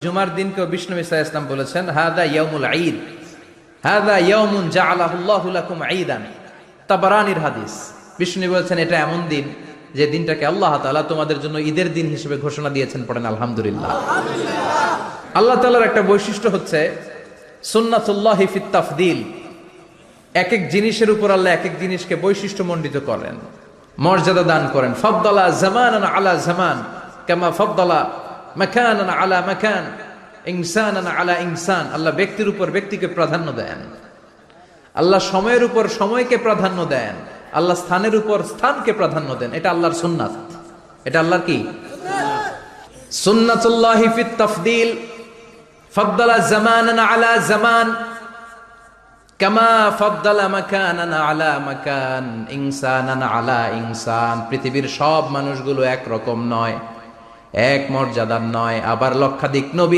জুমার দিনকে বিষ্ণু ঈসা ইসলাম বলেছেন হাদা ইয়াউমুল ঈদ, হাদা ইয়াউমুন জাআলাহুল্লাহু লাকুম ঈদান। তাবারানির হাদিস। বিষ্ণু বলেছেন এটা এমন দিন যে দিনটাকে আল্লাহ তাআলা তোমাদের জন্য ঈদের দিন হিসেবে ঘোষণা দিয়েছেন। পড়েন আলহামদুলিল্লাহ। আল্লাহ তাআলার একটা বৈশিষ্ট্য হচ্ছে সুন্নাতুল্লাহি ফিত তাফদীল। এক এক জিনিসের উপর আল্লাহ এক এক জিনিসকে বৈশিষ্ট্যমণ্ডিত করেন, মর্যাদা দান করেন। ফাদ্দালা জামানান আলা জামান কামা ফাদ্দালা মাকানান আলা মাকান, ইনসানান আলা ইনসান। আল্লাহ ব্যক্তির উপর ব্যক্তিকে প্রাধান্য দেন, আল্লাহ সময়ের উপর সময়কে প্রাধান্য দেন, আল্লাহ স্থানের উপর স্থানকে প্রাধান্য দেন। এটা আল্লাহর সুন্নাত। এটা আল্লাহর কি সুন্নাতুল্লাহি ফিত তাফদীল। ফাদ্দালা জামানান আলা জামান কামা ফাদ্দালা মাকানান আলা মাকান, ইনসানান আলা ইনসান। পৃথিবীর সব মানুষগুলো এক রকম নয়, এক মর্যাদার নয়। আবার লক্ষাধিক নবী